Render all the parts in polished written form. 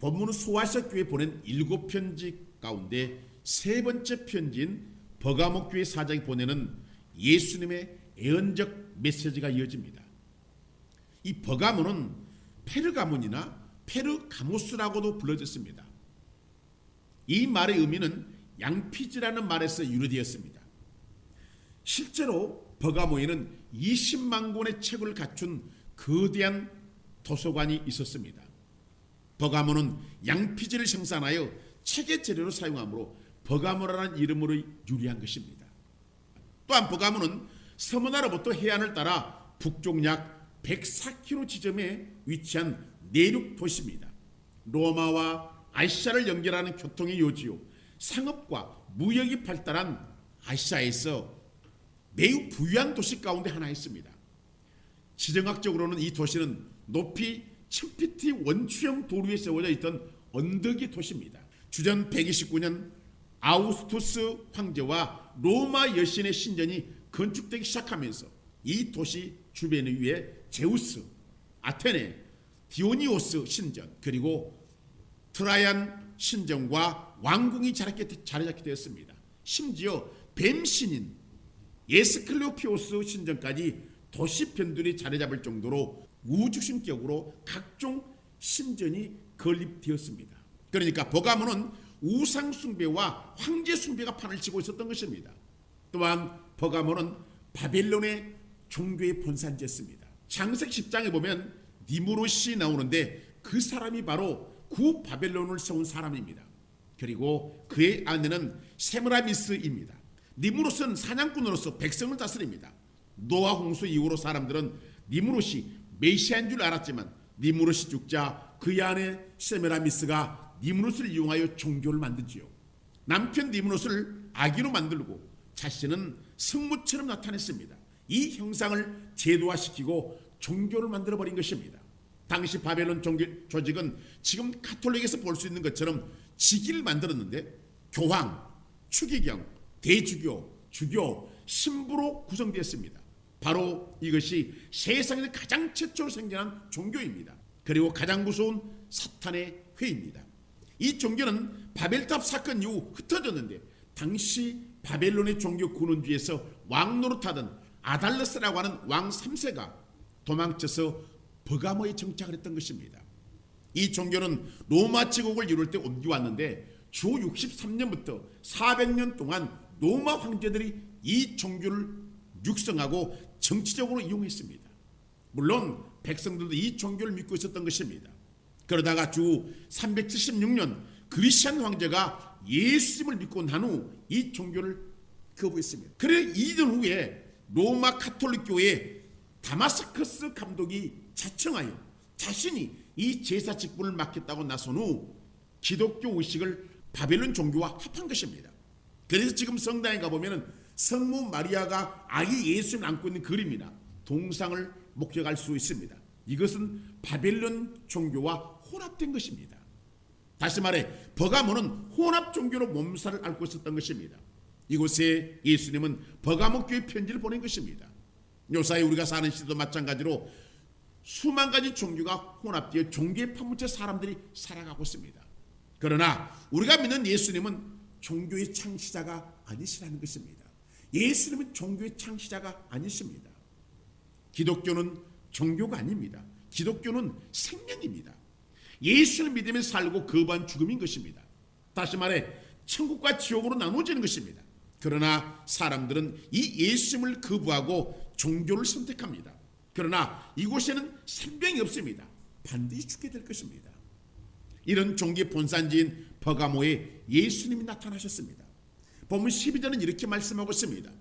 본문 소아시아 교회에 보낸 7편지 가운데 세 번째 편지인 버가모 교회 사장이 보내는 예수님의 애언적 메시지가 이어집니다. 이 버가모는 페르가몬이나 페르가모스라고도 불러졌습니다. 이 말의 의미는 양피지라는 말에서 유래되었습니다. 실제로 버가모에는 20만 권의 책을 갖춘 거대한 도서관이 있었습니다. 버가모는 양피지를 생산하여 책의 재료로 사용하므로 버가모라는 이름으로 유래한 것입니다. 또한 버가모는 서머나로부터 해안을 따라 북쪽 약 104km 지점에 위치한 내륙 도시입니다. 로마와 아시아를 연결하는 교통의 요지요, 상업과 무역이 발달한 아시아에서 매우 부유한 도시 가운데 하나였습니다. 지정학적으로는 이 도시는 높이 1000피트 원추형 도로 위에 세워져 있던 언덕의 도시입니다. 주전 129년 아우구스투스 황제와 로마 여신의 신전이 건축되기 시작하면서 이 도시 주변 위에 제우스, 아테네, 디오니오스 신전, 그리고 트라이안 신전과 왕궁이 자리 잡게 되었습니다. 심지어 뱀신인 에스클레오피오스 신전까지 도시 변두리 자리 잡을 정도로 우주신격으로 각종 신전이 건립되었습니다. 그러니까 버가모는 우상 숭배와 황제 숭배가 판을 치고 있었던 것입니다. 또한 버가모는 바벨론의 종교의 본산지였습니다. 창세기 10장에 보면 니무롯이 나오는데 그 사람이 바로 구 바벨론을 세운 사람입니다. 그리고 그의 아내는 세므라미스입니다. 니무롯은 사냥꾼으로서 백성을 다스립니다. 노아 홍수 이후로 사람들은 니무롯이 메시아인 줄 알았지만 니무롯이 죽자 그의 아내 세므라미스가 니무롯을 이용하여 종교를 만들지요. 남편 니무롯을 아기로 만들고 자신은 성모처럼 나타냈습니다. 이 형상을 제도화시키고 종교를 만들어버린 것입니다. 당시 바벨론 종교 조직은 지금 가톨릭에서 볼 수 있는 것처럼 직위를 만들었는데 교황, 추기경, 대주교, 주교, 신부로 구성되었습니다. 바로 이것이 세상에서 가장 최초로 생겨난 종교입니다. 그리고 가장 무서운 사탄의 회입니다. 이 종교는 바벨탑 사건 이후 흩어졌는데 당시 바벨론의 종교 군원주에서 왕 노릇하던 아달레스라고 하는 왕 3세가 도망쳐서 버가모에 정착을 했던 것입니다. 이 종교는 로마 제국을 이룰 때 옮겨왔는데 주 63년부터 400년 동안 로마 황제들이 이 종교를 육성하고 정치적으로 이용했습니다. 물론 백성들도 이 종교를 믿고 있었던 것입니다. 그러다가 주 376년 그리스찬 황제가 예수님을 믿고 난 후 이 종교를 거부했습니다. 그래 2년 후에 로마 가톨릭 교회 다마스커스 감독이 자청하여 자신이 이 제사 직분을 맡겠다고 나선 후 기독교 의식을 바벨론 종교와 합한 것입니다. 그래서 지금 성당에 가보면 성모 마리아가 아기 예수님을 안고 있는 그림이나 동상을 목격할 수 있습니다. 이것은 바벨론 종교와 혼합된 것입니다. 다시 말해 버가모는 혼합 종교로 몸살을 앓고 있었던 것입니다. 이곳에 예수님은 버가모 교회 편지를 보낸 것입니다. 요사이 우리가 사는 시대도 마찬가지로 수만 가지 종교가 혼합되어 종교에 파묻혀 사람들이 살아가고 있습니다. 그러나 우리가 믿는 예수님은 종교의 창시자가 아니시라는 것입니다. 예수님은 종교의 창시자가 아니십니다. 기독교는 종교가 아닙니다. 기독교는 생명입니다. 예수를 믿으며 살고 거부한 죽음인 것입니다. 다시 말해 천국과 지옥으로 나눠지는 것입니다. 그러나 사람들은 이 예수님을 거부하고 종교를 선택합니다. 그러나 이곳에는 생명이 없습니다. 반드시 죽게 될 것입니다. 이런 종교의 본산지인 버가모에 예수님이 나타나셨습니다. 본문 12절은 이렇게 말씀하고 있습니다.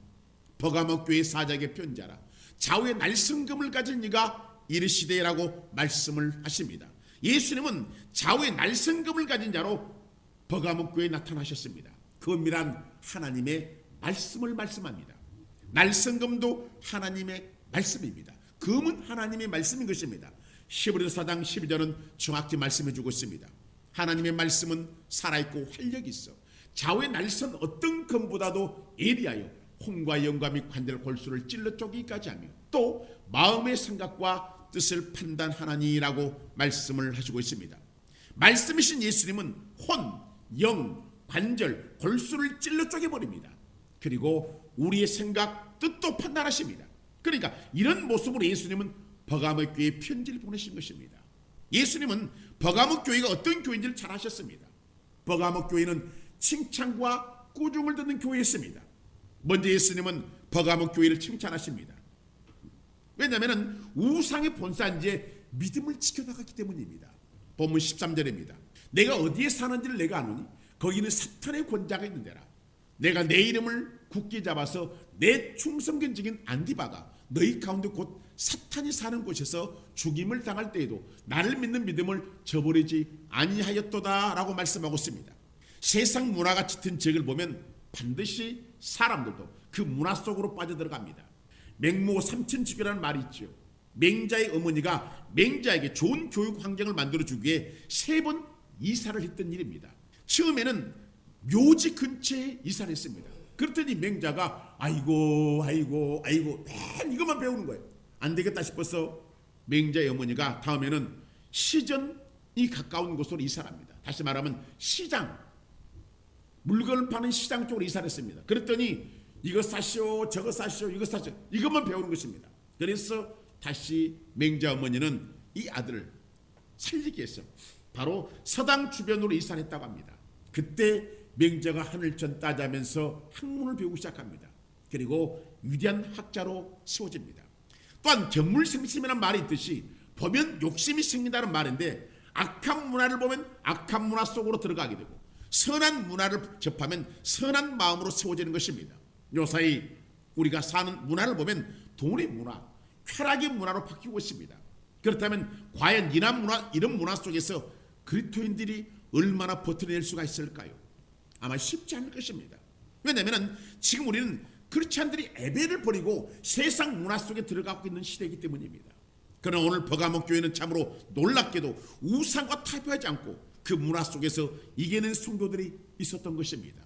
버가모 교회 사장의 편지하라. 좌우에 날성금을 가진 이가 이르시되라고 말씀을 하십니다. 예수님은 좌우에 날성금을 가진 자로 버가모 교회에 나타나셨습니다. 그 은밀한 하나님의 말씀을 말씀합니다. 날성금도 하나님의 말씀입니다. 금은 하나님의 말씀인 것입니다. 히브리서 4장 12절은 정확히 말씀해주고 있습니다. 하나님의 말씀은 살아있고 활력이 있어 좌우의 날선 어떤 금보다도 예리하여 혼과 영과 및 관절 골수를 찔러 쪼개기까지 하며 또 마음의 생각과 뜻을 판단하나니라고 말씀을 하시고 있습니다. 말씀이신 예수님은 혼, 영, 관절, 골수를 찔러 쪼개버립니다. 그리고 우리의 생각, 뜻도 판단하십니다. 그러니까 이런 모습으로 예수님은 버가모 교회에 편지를 보내신 것입니다. 예수님은 버가모 교회가 어떤 교회인지를 잘 아셨습니다. 버가모 교회는 칭찬과 꾸중을 듣는 교회였습니다. 먼저 예수님은 버가모 교회를 칭찬하십니다. 왜냐하면 우상의 본산지에 믿음을 지켜나갔기 때문입니다. 본문 13절입니다. 내가 어디에 사는지를 내가 아노니 거기는 사탄의 권자가 있는 데라. 내가 내 이름을 굳게 잡아서 내 충성견적인 안디바가 너희 가운데 곧 사탄이 사는 곳에서 죽임을 당할 때에도 나를 믿는 믿음을 저버리지 아니하였도다 라고 말씀하고 있습니다. 세상 문화가 짙은 지역을 보면 반드시 사람들도 그 문화 속으로 빠져들어갑니다. 맹모 삼천지교라는 말이 있죠. 맹자의 어머니가 맹자에게 좋은 교육 환경을 만들어주기 위해 3번 이사를 했던 일입니다. 처음에는 묘지 근처에 이사를 했습니다. 그랬더니 맹자가 아이고 맨 이것만 배우는 거예요. 안 되겠다 싶어서 맹자의 어머니가 다음에는 시전이 가까운 곳으로 이사를 합니다. 다시 말하면 시장, 물건을 파는 시장 쪽으로 이사를 했습니다. 그랬더니 이거 사시오 저거 사시오 이거 사시오 이것만 배우는 것입니다. 그래서 다시 맹자 어머니는 이 아들을 살리기 위해서 바로 서당 주변으로 이사를 했다고 합니다. 그때 맹자가 하늘천 따자면서 학문을 배우기 시작합니다. 그리고 위대한 학자로 세워집니다. 또한 견물생심이라는 말이 있듯이 보면 욕심이 생긴다는 말인데 악한 문화를 보면 악한 문화 속으로 들어가게 되고 선한 문화를 접하면 선한 마음으로 세워지는 것입니다. 요사이 우리가 사는 문화를 보면 돈의 문화, 쾌락의 문화로 바뀌고 있습니다. 그렇다면 과연 이런 문화 속에서 그리스도인들이 얼마나 버텨낼 수가 있을까요? 아마 쉽지 않을 것입니다. 왜냐하면 지금 우리는 크리스찬들이 예배를 버리고 세상 문화 속에 들어가고 있는 시대이기 때문입니다. 그러나 오늘 버가모 교회는 참으로 놀랍게도 우상과 타협하지 않고 그 문화 속에서 이기는 성도들이 있었던 것입니다.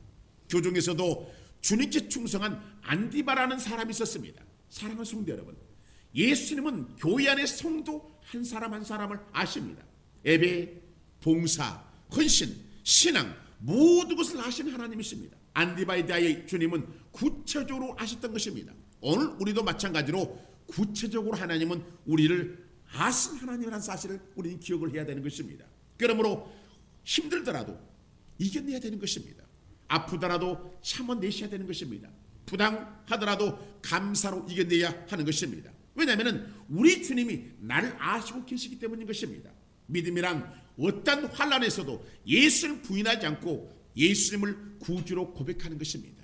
교중에서도 주님께 충성한 안디바라는 사람이 있었습니다. 사랑하는 성도 여러분, 예수님은 교회 안의 성도 한 사람 한 사람을 아십니다. 예배, 봉사, 헌신, 신앙 모든 것을 아시는 하나님이십니다. 안디바에 대하여 주님은 구체적으로 아셨던 것입니다. 오늘 우리도 마찬가지로 구체적으로 하나님은 우리를 아신 하나님이라는 사실을 우리는 기억을 해야 되는 것입니다. 그러므로 힘들더라도 이겨내야 되는 것입니다. 아프더라도 참아내셔야 되는 것입니다. 부당하더라도 감사로 이겨내야 하는 것입니다. 왜냐하면 우리 주님이 나를 아시고 계시기 때문인 것입니다. 믿음이란 어떤 환난에서도 예수를 부인하지 않고 예수님을 구주로 고백하는 것입니다.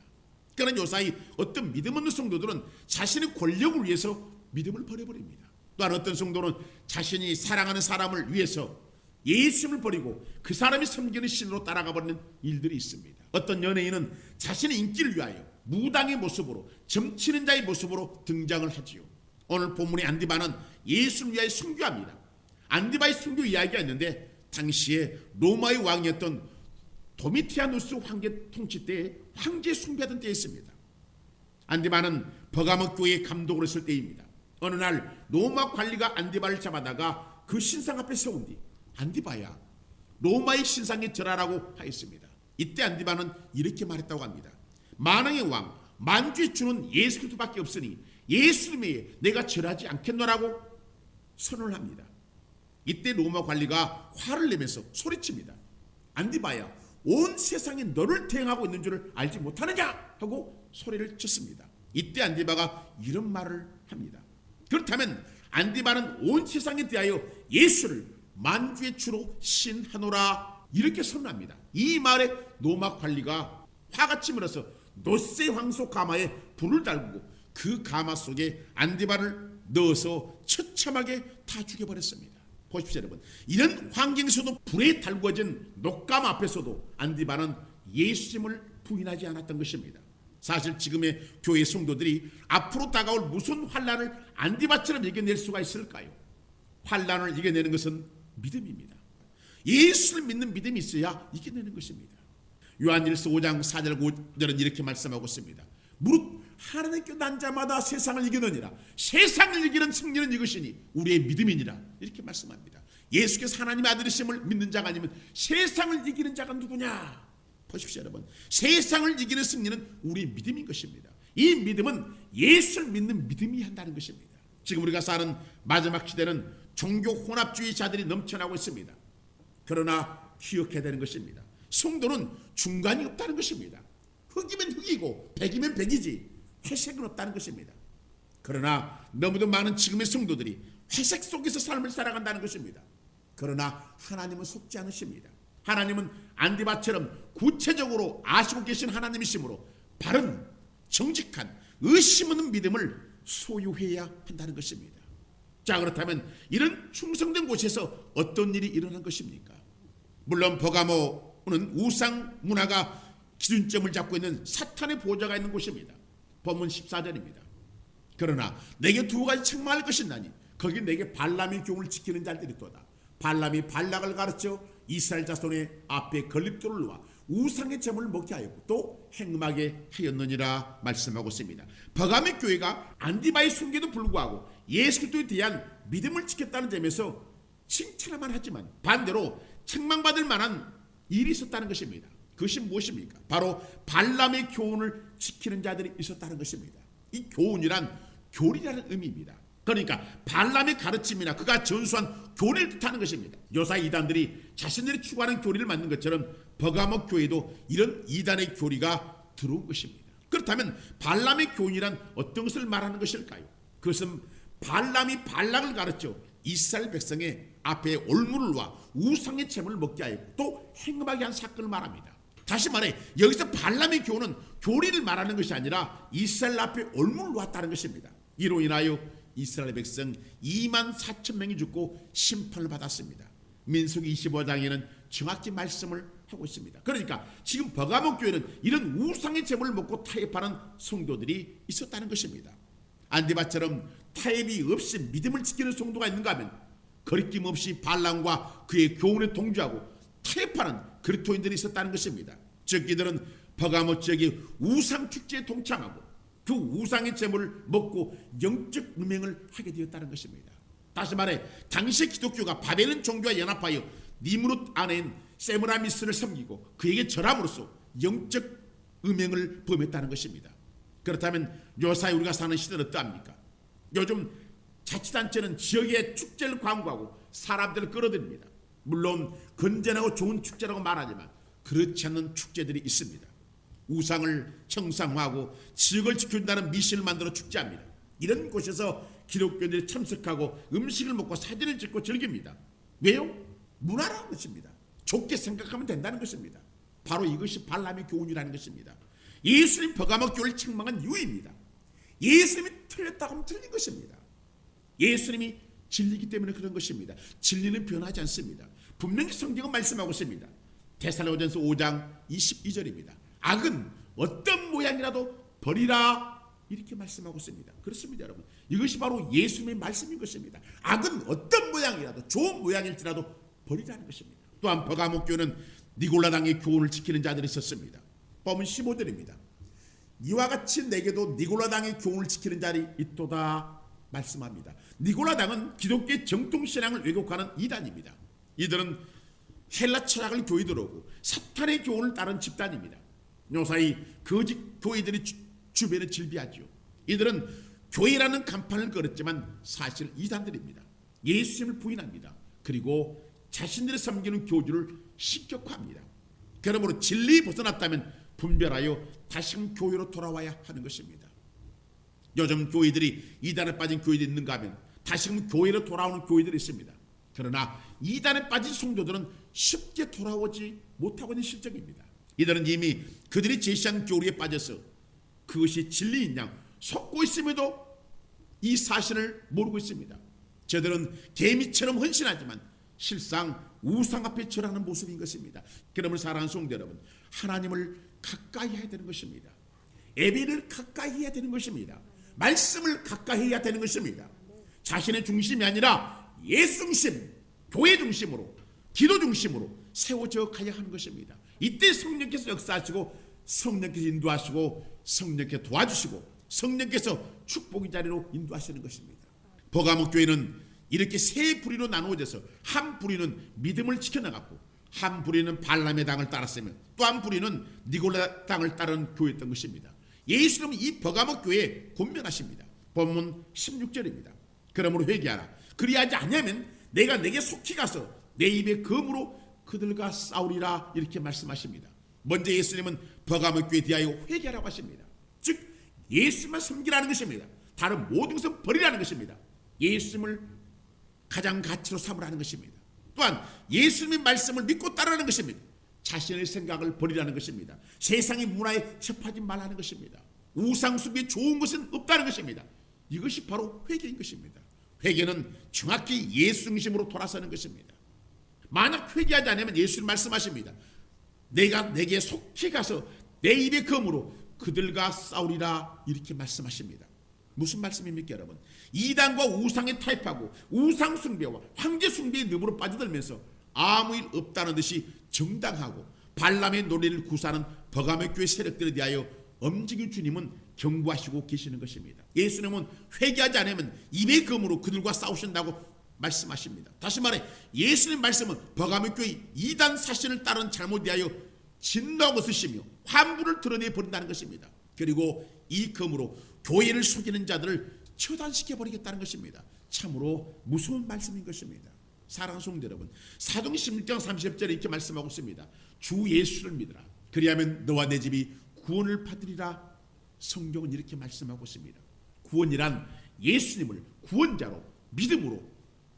그러나 요사이 어떤 믿음 없는 성도들은 자신의 권력을 위해서 믿음을 버려버립니다. 또한 어떤 성도는 자신이 사랑하는 사람을 위해서 예수님을 버리고 그 사람이 섬기는 신으로 따라가 버리는 일들이 있습니다. 어떤 연예인은 자신의 인기를 위하여 무당의 모습으로 점치는 자의 모습으로 등장을 하지요. 오늘 본문의 안디바는 예수를 위하여 순교합니다. 안디바의 순교 이야기가 있는데 당시에 로마의 왕이었던 도미티아누스 황제 통치 때에 황제 숭배하던 때였습니다. 안디바는 버가모 교회의 감독을 했을 때입니다. 어느 날 로마 관리가 안디바를 잡아다가 그 신상 앞에 세운 뒤 안디바야 로마의 신상에 절하라고 하였습니다. 이때 안디바는 이렇게 말했다고 합니다. 만왕의 왕 만주의 주는 예수 그리스도밖에 없으니 예수님에 내가 절하지 않겠노라고 선언을 합니다. 이때 로마 관리가 화를 내면서 소리칩니다. 안디바야 온 세상이 너를 대행하고 있는 줄을 알지 못하느냐 하고 소리를 쳤습니다. 이때 안디바가 이런 말을 합니다. 그렇다면 안디바는 온 세상에 대하여 예수를 만주의 주로 신하노라 이렇게 선언합니다. 이 말에 로마 관리가 화가 치밀어서 노세 황소 가마에 불을 달고 그 가마 속에 안디바를 넣어서 처참하게 다 죽여버렸습니다. 보십시오 여러분, 이런 환경에서도 불에 달궈진 녹감 앞에서도 안디바는 예수님을 부인하지 않았던 것입니다. 사실 지금의 교회 성도들이 앞으로 다가올 무슨 환난을 안디바처럼 이겨낼 수가 있을까요? 환난을 이겨내는 것은 믿음입니다. 예수를 믿는 믿음이 있어야 이겨내는 것입니다. 요한일서 5장 4절 5절은 이렇게 말씀하고 있습니다. 무릇 하나님께 난 자마다 세상을 이기느니라. 세상을 이기는 승리는 이것이니 우리의 믿음이니라. 이렇게 말씀합니다. 예수께서 하나님의 아들이심을 믿는 자가 아니면 세상을 이기는 자가 누구냐? 보십시오 여러분. 세상을 이기는 승리는 우리의 믿음인 것입니다. 이 믿음은 예수를 믿는 믿음이 한다는 것입니다. 지금 우리가 사는 마지막 시대는 종교 혼합주의자들이 넘쳐나고 있습니다. 그러나 기억해야 되는 것입니다. 성도는 중간이 없다는 것입니다. 흑이면 흑이고 백이면 백이지 회색은 없다는 것입니다. 그러나 너무도 많은 지금의 성도들이 회색 속에서 삶을 살아간다는 것입니다. 그러나 하나님은 속지 않으십니다. 하나님은 안디바처럼 구체적으로 아시고 계신 하나님이시므로 바른 정직한 의심 없는 믿음을 소유해야 한다는 것입니다. 자, 그렇다면 이런 충성된 곳에서 어떤 일이 일어난 것입니까? 물론 버가모는 우상 문화가 기준점을 잡고 있는 사탄의 보좌가 있는 곳입니다. 본문 14절입니다. 그러나 내게 두 가지 책망할 것이나니 거기 내게 발람의 교훈을 지키는 자들이 있도다. 발람이 발락을 가르쳐 이스라엘 자손의 앞에 걸림돌을 놓아 우상의 제물을 먹게 하였고 또 행음하게 하였느니라 말씀하고 있습니다. 버가모 교회가 안디바의 순교에도 불구하고 예수 그리스도에 대한 믿음을 지켰다는 점에서 칭찬만 하지만 반대로 책망받을 만한 일이 있었다는 것입니다. 그것이 무엇입니까? 바로 발람의 교훈을 지키는 자들이 있었다는 것입니다. 이 교훈이란 교리라는 의미입니다. 그러니까 발람의 가르침이나 그가 전수한 교리를 뜻하는 것입니다. 요사이 이단들이 자신들이 추구하는 교리를 만든 것처럼 버가모 교회도 이런 이단의 교리가 들어온 것입니다. 그렇다면 발람의 교훈이란 어떤 것을 말하는 것일까요? 그것은 발람이 발락을 가르쳐 이스라엘 백성의 앞에 올무를 놓아 우상의 제물을 먹게 하였고 또 행음하게 한 사건을 말합니다. 다시 말해 여기서 발람의 교훈은 교리를 말하는 것이 아니라 이스라엘 앞에 올무를 놓았다는 것입니다. 이로 인하여 이스라엘 백성 2만 4천 명이 죽고 심판을 받았습니다. 민수기 25장에는 정확히 말씀을 하고 있습니다. 그러니까 지금 버가모 교회는 이런 우상의 제물을 먹고 타협하는 성도들이 있었다는 것입니다. 안디바처럼 타협이 없이 믿음을 지키는 성도가 있는가 하면 거리낌 없이 발람과 그의 교훈에 동조하고 타협하는 그리스도인들이 있었다는 것입니다. 즉 이들은 버가모 지역의 우상 축제에 동참하고 그 우상의 제물을 먹고 영적 음행을 하게 되었다는 것입니다. 다시 말해 당시 기독교가 바벨론 종교와 연합하여 니므롯 아내인 세므라미스를 섬기고 그에게 절함으로써 영적 음행을 범했다는 것입니다. 그렇다면 요사이 우리가 사는 시대는 어떠합니까? 요즘 자치단체는 지역의 축제를 광고하고 사람들을 끌어들입니다. 물론 건전하고 좋은 축제라고 말하지만 그렇지 않는 축제들이 있습니다. 우상을 청상화하고 지역을 지켜준다는 미신을 만들어 축제합니다. 이런 곳에서 기독교인들이 참석하고 음식을 먹고 사진을 찍고 즐깁니다. 왜요? 문화라는 것입니다. 좋게 생각하면 된다는 것입니다. 바로 이것이 발람의 교훈이라는 것입니다. 예수님 버가모 교회를 책망한 이유입니다. 예수님이 틀렸다고 하면 틀린 것입니다. 예수님이 진리이기 때문에 그런 것입니다. 진리는 변하지 않습니다. 분명히 성경은 말씀하고 있습니다. 데살로니가전서 5장 22절입니다. 악은 어떤 모양이라도 버리라 이렇게 말씀하고 있습니다. 그렇습니다 여러분. 이것이 바로 예수님의 말씀인 것입니다. 악은 어떤 모양이라도 좋은 모양일지라도 버리라는 것입니다. 또한 버가모 교회는 니골라당의 교훈을 지키는 자들이 있었습니다. 본문 15절입니다. 이와 같이 내게도 니골라당의 교훈을 지키는 자들이 있도다 말씀합니다. 니골라당은 기독교의 정통신앙을 왜곡하는 이단입니다. 이들은 헬라 철학을 교에 들어오고 사탄의 교훈을 따른 집단입니다. 요사이 거짓 교회들이 주변에 질비하죠. 이들은 교회라는 간판을 걸었지만 사실 이단들입니다. 예수님을 부인합니다. 그리고 자신들이 섬기는 교주를 신격화합니다. 그러므로 진리에 벗어났다면 분별하여 다시금 교회로 돌아와야 하는 것입니다. 요즘 교회들이 이단에 빠진 교회들이 있는가 하면 다시금 교회로 돌아오는 교회들이 있습니다. 그러나 이단에 빠진 성도들은 쉽게 돌아오지 못하고 있는 실정입니다. 이들은 이미 그들이 제시한 교리에 빠져서 그것이 진리인 양 속고 있음에도 이 사실을 모르고 있습니다. 저들은 개미처럼 헌신하지만 실상 우상 앞에 절하는 모습인 것입니다. 그러므로 사랑하는 성도 여러분, 하나님을 가까이 해야 되는 것입니다. 예배를 가까이 해야 되는 것입니다. 말씀을 가까이 해야 되는 것입니다. 자신의 중심이 아니라 예수 중심, 교회 중심으로, 기도 중심으로 세워져 가야 하는 것입니다. 이때 성령께서 역사하시고 성령께서 인도하시고 성령께서 도와주시고 성령께서 축복의 자리로 인도하시는 것입니다. 버가모 교회는 이렇게 세 부리로 나누어져서 한 부리는 믿음을 지켜나갔고 한 부리는 발람의 당을 따랐으며 또 한 부리는 니골라 당을 따른 교회였던 것입니다. 예수님은 이 버가모 교회에 권면하십니다. 본문 16절입니다. 그러므로 회개하라. 그리하지 않으면 내가 내게 속히 가서 내 입에 검으로 그들과 싸우리라 이렇게 말씀하십니다. 먼저 예수님은 버가모 교회에 대하여 회개하라고 하십니다. 즉 예수만 섬기라는 것입니다. 다른 모든 것은 버리라는 것입니다. 예수님을 가장 가치로 삼으라는 것입니다. 또한 예수님의 말씀을 믿고 따르라는 것입니다. 자신의 생각을 버리라는 것입니다. 세상의 문화에 접하지 말라는 것입니다. 우상숭배에 좋은 것은 없다는 것입니다. 이것이 바로 회개인 것입니다. 회개는 정확히 예수 중심으로 돌아서는 것입니다. 만약 회개하지 않으면 예수님 말씀하십니다. 내가 내게 속히 가서 내 입의 검으로 그들과 싸우리라 이렇게 말씀하십니다. 무슨 말씀입니까 여러분? 이단과 우상에 타입하고 우상숭배와 황제숭배의 늪으로 빠져들면서 아무 일 없다는 듯이 정당하고 발람의 논리를 구사하는 버가모 교회 세력들에 대하여 엄직히 주님은 경고하시고 계시는 것입니다. 예수님은 회개하지 않으면 입의 검으로 그들과 싸우신다고 말씀하십니다. 다시 말해 예수님 말씀은 버가모 교회 이단 사신을 따른 잘못에 대하여 진노하고 쓰시며 환부를 드러내 버린다는 것입니다. 그리고 이 검으로 교회를 속이는 자들을 처단시켜버리겠다는 것입니다. 참으로 무서운 말씀인 것입니다. 사랑하는 성도 여러분, 사도행전 16장 30절에 이렇게 말씀하고 있습니다. 주 예수를 믿으라. 그리하면 너와 내 집이 구원을 받으리라. 성경은 이렇게 말씀하고 있습니다. 구원이란 예수님을 구원자로 믿음으로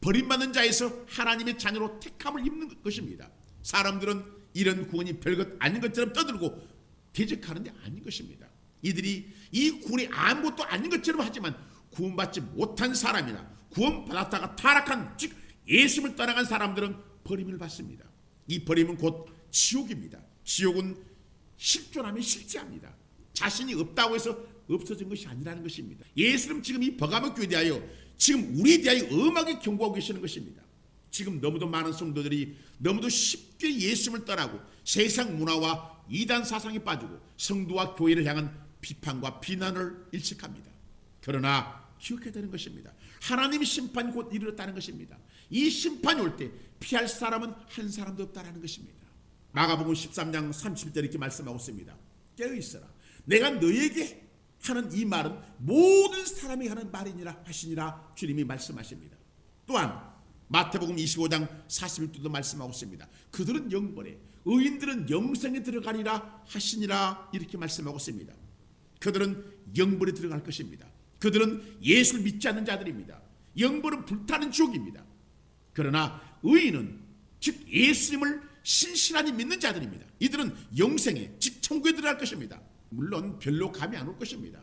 버림받는 자에서 하나님의 자녀로 택함을 입는 것입니다. 사람들은 이런 구원이 별것 아닌 것처럼 떠들고 대적하는데 아닌 것입니다. 이들이 이 구원이 아무것도 아닌 것처럼 하지만 구원받지 못한 사람이나 구원받았다가 타락한 즉 예수를 떠나간 사람들은 버림을 받습니다. 이 버림은 곧 지옥입니다. 지옥은 실존하면 실제합니다. 자신이 없다고 해서 없어진 것이 아니라는 것입니다. 예수님 지금 이 버가모 교회에 대하여 지금 우리에 대하여 엄하게 경고하고 계시는 것입니다. 지금 너무도 많은 성도들이 너무도 쉽게 예수님을 떠나고 세상 문화와 이단 사상에 빠지고 성도와 교회를 향한 비판과 비난을 일식합니다. 그러나 기억해야 되는 것입니다. 하나님의 심판이 곧 이르렀다는 것입니다. 이 심판이 올 때 피할 사람은 한 사람도 없다는 것입니다. 마가복음 13장 30절 이렇게 말씀하고 있습니다. 깨어있어라. 내가 너에게 하는 이 말은 모든 사람이 하는 말이니라 하시니라 주님이 말씀하십니다. 또한 마태복음 25장 41절도 말씀하고 있습니다. 그들은 영벌에 의인들은 영생에 들어가리라 하시니라 이렇게 말씀하고 있습니다. 그들은 영벌에 들어갈 것입니다. 그들은 예수를 믿지 않는 자들입니다. 영벌은 불타는 지옥입니다. 그러나 의인은 즉 예수님을 신실하니 믿는 자들입니다. 이들은 영생에 즉 천국에 들어갈 것입니다. 물론 별로 감이 안 올 것입니다.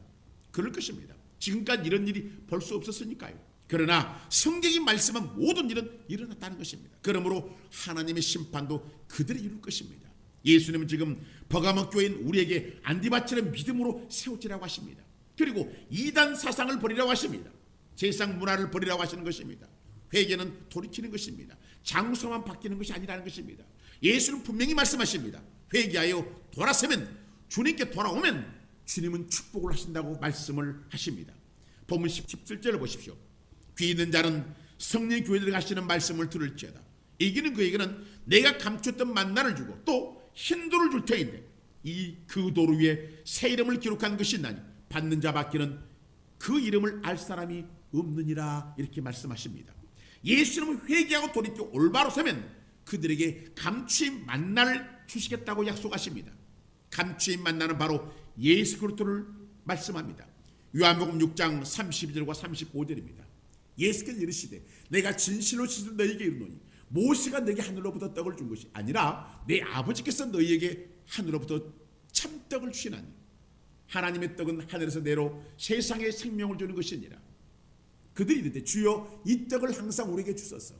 그럴 것입니다. 지금까지 이런 일이 벌써 없었으니까요. 그러나 성경이 말씀한 모든 일은 일어났다는 것입니다. 그러므로 하나님의 심판도 그들이 이룰 것입니다. 예수님은 지금 버가모 교회인 우리에게 안디바처럼 믿음으로 세우지라고 하십니다. 그리고 이단 사상을 버리라고 하십니다. 세상 문화를 버리라고 하시는 것입니다. 회개는 돌이키는 것입니다. 장소만 바뀌는 것이 아니라는 것입니다. 예수는 분명히 말씀하십니다. 회개하여 돌아서면 주님께 돌아오면 주님은 축복을 하신다고 말씀을 하십니다. 본문 17절을 보십시오. 귀 있는 자는 성령 교회에 가시는 말씀을 들을지어다. 이기는 그에게는 내가 감췄던 만나를 주고 또 흰돌을 줄 터인데 이 그 돌 위에 새 이름을 기록한 것이 있나니 받는 자밖에는 그 이름을 알 사람이 없느니라 이렇게 말씀하십니다. 예수님은 회개하고 돌이켜 올바로 서면 그들에게 감추인 만나를 주시겠다고 약속하십니다. 감추인 만나는 바로 예수 그리스도를 말씀합니다. 요한복음 6장 32절과 35절입니다. 예수께서 이르시되 내가 진실로 진실로 너희에게 이르노니 모세가 너에게 하늘로부터 떡을 준 것이 아니라 내 아버지께서 너희에게 하늘로부터 참떡을 주시나니 하나님의 떡은 하늘에서 내려 세상에 생명을 주는 것이니라. 그들이 이르되 주여 이 떡을 항상 우리에게 주소서.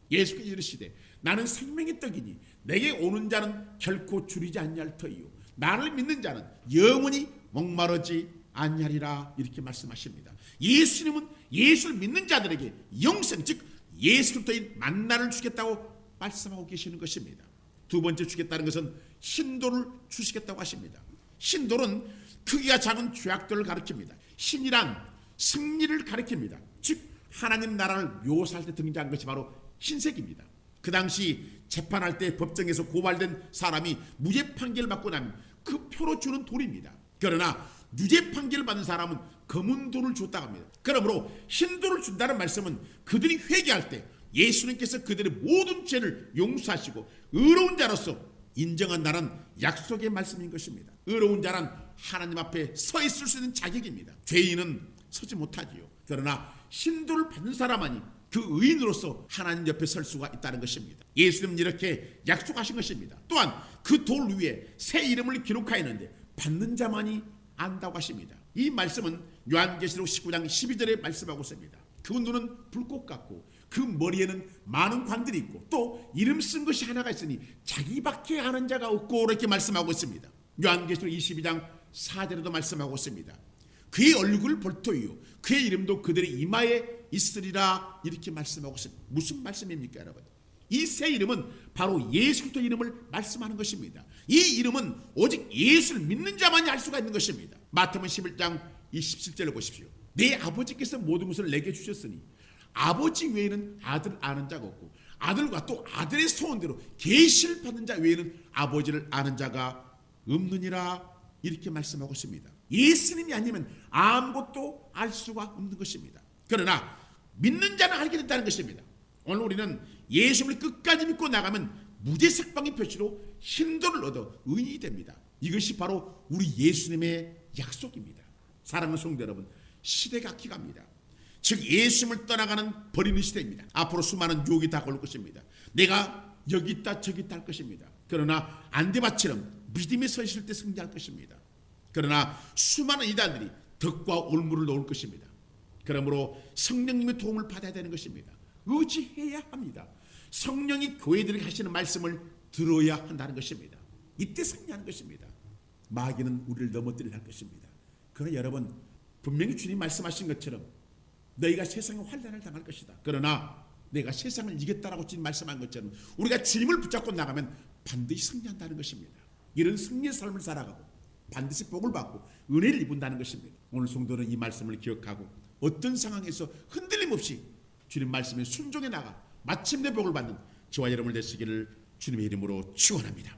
예수께서 이르시되 나는 생명의 떡이니 내게 오는 자는 결코 줄이지 아니할 터이요 나를 믿는 자는 영원히 목마르지 아니하리라 이렇게 말씀하십니다. 예수님은 예수를 믿는 자들에게 영생 즉 예수 그리스도인 만나를 주겠다고 말씀하고 계시는 것입니다. 두 번째 주겠다는 것은 흰돌을 주시겠다고 하십니다. 흰돌은 크기가 작은 죄악들을 가리킵니다. 흰이란 승리를 가리킵니다. 즉 하나님 나라를 묘사할 때 등장한 것이 바로 흰색입니다. 그 당시 재판할 때 법정에서 고발된 사람이 무죄 판결을 받고 나면 그 표로 주는 돌입니다. 그러나 유죄 판결을 받은 사람은 검은 돌을 줬다고 합니다. 그러므로 흰 돌을 준다는 말씀은 그들이 회개할 때 예수님께서 그들의 모든 죄를 용서하시고 의로운 자로서 인정한다는 약속의 말씀인 것입니다. 의로운 자는 하나님 앞에 서 있을 수 있는 자격입니다. 죄인은 서지 못하지요. 그러나 흰 돌을 받는 사람만이 그 의인으로서 하나님 옆에 설 수가 있다는 것입니다. 예수님은 이렇게 약속하신 것입니다. 또한 그 돌 위에 새 이름을 기록하였는데 받는 자만이 안다고 하십니다. 이 말씀은 요한계시록 19장 12절에 말씀하고 있습니다. 그 눈은 불꽃 같고 그 머리에는 많은 관들이 있고 또 이름 쓴 것이 하나가 있으니 자기밖에 아는 자가 없고 이렇게 말씀하고 있습니다. 요한계시록 22장 4절에도 말씀하고 있습니다. 그의 얼굴 볼터이요 그의 이름도 그들의 이마에 있으리라 이렇게 말씀하고 있습니다. 무슨 말씀입니까 여러분? 이 새 이름은 바로 예수 그리스도 이름을 말씀하는 것입니다. 이 이름은 오직 예수를 믿는 자만이 알 수가 있는 것입니다. 마태복음 11장 27절을 보십시오. 내 아버지께서 모든 것을 내게 주셨으니 아버지 외에는 아들 아는 자가 없고 아들과 또 아들의 소원대로 계시를 받는 자 외에는 아버지를 아는 자가 없느니라 이렇게 말씀하고 있습니다. 예수님이 아니면 아무것도 알 수가 없는 것입니다. 그러나 믿는 자는 알게 된다는 것입니다. 오늘 우리는 예수님을 끝까지 믿고 나가면 무죄 석방의 표시로 힘도를 얻어 의인이 됩니다. 이것이 바로 우리 예수님의 약속입니다. 사랑하는 성도 여러분, 시대가 기갑니다. 즉 예수님을 떠나가는 버리는 시대입니다. 앞으로 수많은 유혹이 다가올 것입니다. 내가 여기 있다 저기 있다 할 것입니다. 그러나 안대밭처럼 믿음에 서 있을 때 승리할 것입니다. 그러나 수많은 이단들이 덕과 올무를 놓을 것입니다. 그러므로 성령님의 도움을 받아야 되는 것입니다. 의지해야 합니다. 성령이 교회들에게 하시는 말씀을 들어야 한다는 것입니다. 이때 승리하는 것입니다. 마귀는 우리를 넘어뜨리려 할 것입니다. 그러나 여러분 분명히 주님 말씀하신 것처럼 너희가 세상에 환난을 당할 것이다. 그러나 내가 세상을 이겼다라고 주님 말씀한 것처럼 우리가 주님을 붙잡고 나가면 반드시 승리한다는 것입니다. 이런 승리의 삶을 살아가고 반드시 복을 받고 은혜를 입은다는 것입니다. 오늘 성도는 이 말씀을 기억하고 어떤 상황에서 흔들림 없이 주님 말씀에 순종해 나가 마침내 복을 받는 저와 여러분을 되시기를 주님의 이름으로 축원합니다.